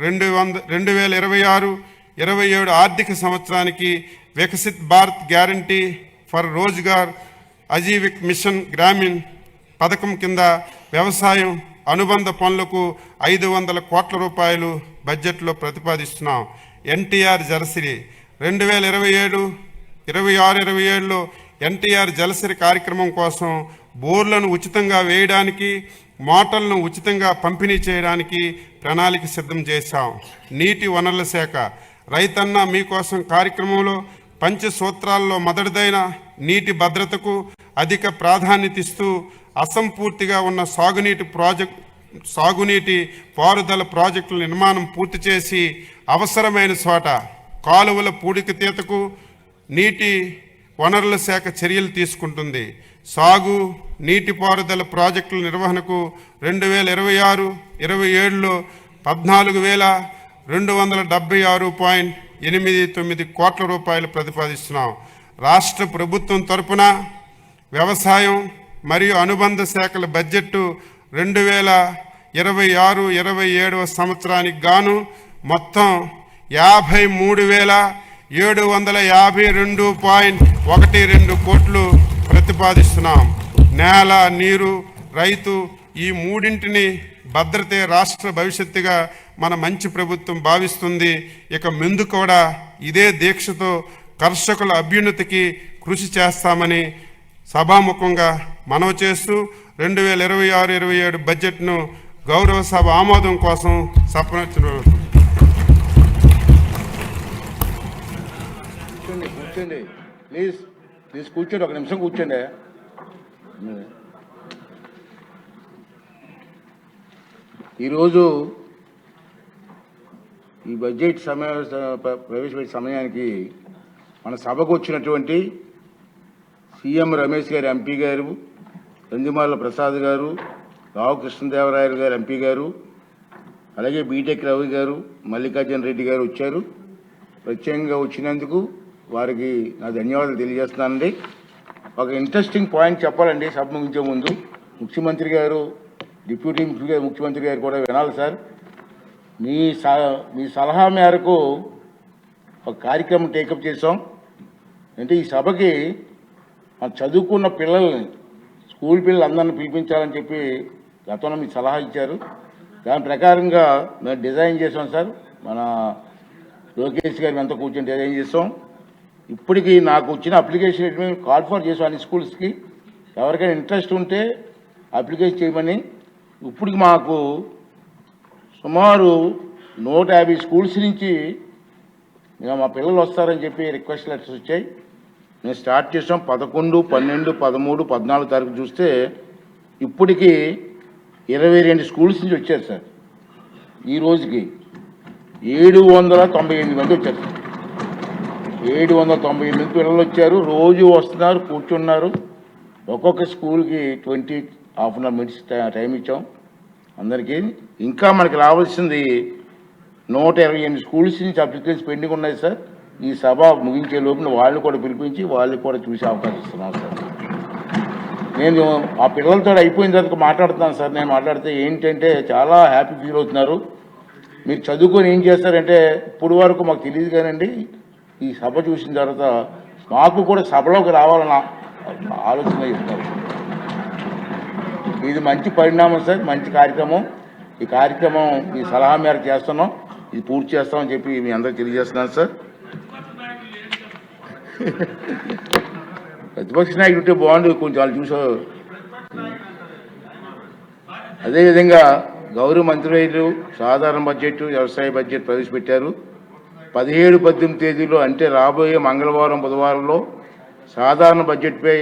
2026-27 ఆర్థిక సంవత్సరానికి Viksit Bharat guarantee for Rozgar Ajeevika mission Grameen పథకం కింద వ్యవసాయం అనుబంధ పనులకు 500 కోట్ల రూపాయలు బడ్జెట్లో ప్రతిపాదిస్తున్నాం. ఎన్టీఆర్ జలసిరి 2027-26-27లో ఎన్టీఆర్ జలసిరి కార్యక్రమం కోసం బోర్లను ఉచితంగా వేయడానికి, మోటార్లను ఉచితంగా పంపిణీ చేయడానికి ప్రణాళిక సిద్ధం చేశాం. నీటి వనరుల శాఖ రైతన్న మీకోసం కార్యక్రమంలో పంచసూత్రాల్లో మొదటిదైన నీటి భద్రతకు అధిక ప్రాధాన్యత ఇస్తూ అసంపూర్తిగా ఉన్న సాగునీటి పారుదల ప్రాజెక్టుల నిర్మాణం పూర్తి చేసి అవసరమైన చోట కాలువల పూడికతీతకు నీటి వనరుల శాఖ చర్యలు తీసుకుంటుంది. సాగు నీటిపారుదల ప్రాజెక్టుల నిర్వహణకు 2026-27లో 14,276.89 కోట్ల రూపాయలు ప్రతిపాదిస్తున్నాం. రాష్ట్ర ప్రభుత్వం తరపున వ్యవసాయం మరియు అనుబంధ శాఖల బడ్జెట్టు 2026-27 సంవత్సరానికి గాను మొత్తం 53,752.12 కోట్లు ప్రతిపాదిస్తున్నాం. నేల, నీరు, రైతు ఈ మూడింటిని భద్రతే రాష్ట్ర భవిష్యత్తుగా మన మంచి ప్రభుత్వం భావిస్తుంది. ఇక ముందు కూడా ఇదే దీక్షతో కర్షకుల అభ్యున్నతికి కృషి చేస్తామని సభాముఖంగా మనవి చేస్తూ 2026-27 బడ్జెట్ను గౌరవ సభ ఆమోదం కోసం కూర్చోండి ప్లీజ్ కూర్చోండి, ఒక నిమిషం కూర్చోండి. ఈరోజు ఈ బడ్జెట్ ప్రవేశపెట్టే సమయానికి మన సభకు వచ్చినటువంటి సీఎం రమేష్ గారు ఎంపీ గారు, నందిమాల ప్రసాద్ గారు, రావు కృష్ణదేవరాయలు గారు ఎంపీ గారు, అలాగే బీటెక్ రవి గారు, మల్లికార్జున రెడ్డి గారు వచ్చారు. ప్రత్యేకంగా వచ్చినందుకు వారికి నా ధన్యవాదాలు తెలియజేస్తున్నానండి. ఒక ఇంట్రెస్టింగ్ పాయింట్ చెప్పాలండి సభ ముగించే ముందు. ముఖ్యమంత్రి గారు, డిప్యూటీ ముఖ్యమంత్రి గారు కూడా వినాలి సార్. మీ సలహా మేరకు ఒక కార్యక్రమం టేకప్ చేసాం. అంటే ఈ సభకి చదువుకున్న పిల్లల్ని, స్కూల్ పిల్లలు అందరిని పిలిపించాలని చెప్పి గతంలో మీకు సలహా ఇచ్చారు. దాని ప్రకారంగా మేము డిజైన్ చేసాం సార్. మన లోకేష్ గారు ఎంత కూర్చొని డిజైన్ చేసాం. ఇప్పటికీ నాకు వచ్చిన అప్లికేషన్ మేము కాల్ ఫర్ చేసాం అన్ని స్కూల్స్కి. ఎవరికైనా ఇంట్రెస్ట్ ఉంటే అప్లికేషన్ చేయమని. ఇప్పటికి మాకు సుమారు 150 స్కూల్స్ నుంచి మా పిల్లలు వస్తారని చెప్పి రిక్వెస్ట్ లెటర్స్ వచ్చాయి. మేము స్టార్ట్ చేసాం 11, 12, 13, 14 తారీఖు చూస్తే ఇప్పటికీ 22 స్కూల్స్ నుంచి వచ్చారు సార్. ఈ రోజుకి 798 మంది వచ్చారు సార్. 798 పిల్లలు వచ్చారు. రోజు వస్తున్నారు, కూర్చున్నారు. ఒక్కొక్క స్కూల్కి 20 half an hour minutes time ఇచ్చాం అందరికీ. ఇంకా మనకి రావాల్సింది 128 స్కూల్స్ నుంచి అప్లికేషన్స్ పెండింగ్ ఉన్నాయి సార్. ఈ సభ ముగించే లోపున వాళ్ళు కూడా పిలిపించి వాళ్ళు కూడా చూసే అవకాశం ఇస్తున్నాం సార్. నేను ఆ పిల్లలతో అయిపోయిన తర్వాత మాట్లాడుతున్నాను సార్. నేను మాట్లాడితే ఏంటంటే చాలా హ్యాపీ ఫీల్ అవుతున్నారు. మీరు చదువుకొని ఏం చేస్తారంటే ఇప్పుడు వరకు మాకు తెలియదు కానండి, ఈ సభ చూసిన తర్వాత మాకు కూడా సభలోకి రావాలన్న ఆలోచన చెప్తారు. ఇది మంచి పరిణామం సార్, మంచి కార్యక్రమం. ఈ కార్యక్రమం మీ సలహా మేరకు చేస్తున్నాం, ఇది పూర్తి చేస్తామని చెప్పి మీ అందరికి తెలియజేస్తున్నాను సార్. ప్రతిపక్ష నాయకుడు ఉంటే బాగుండు, కొంచెం వాళ్ళు చూసా. అదేవిధంగా గౌరవ మంత్రివర్యులు సాధారణ బడ్జెట్, వ్యవసాయ బడ్జెట్ ప్రవేశపెట్టారు. 17-18 తేదీలో అంటే రాబోయే మంగళవారం బుధవారంలో సాధారణ బడ్జెట్పై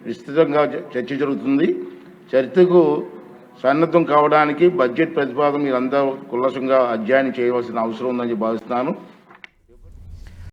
విస్తృతంగా చర్చ జరుగుతుంది. చర్చకు సన్నద్ధం కావడానికి బడ్జెట్ ప్రతిపాదన మీరందరూ కులసంగా అధ్యయనం చేయవలసిన అవసరం ఉందని భావిస్తున్నాను.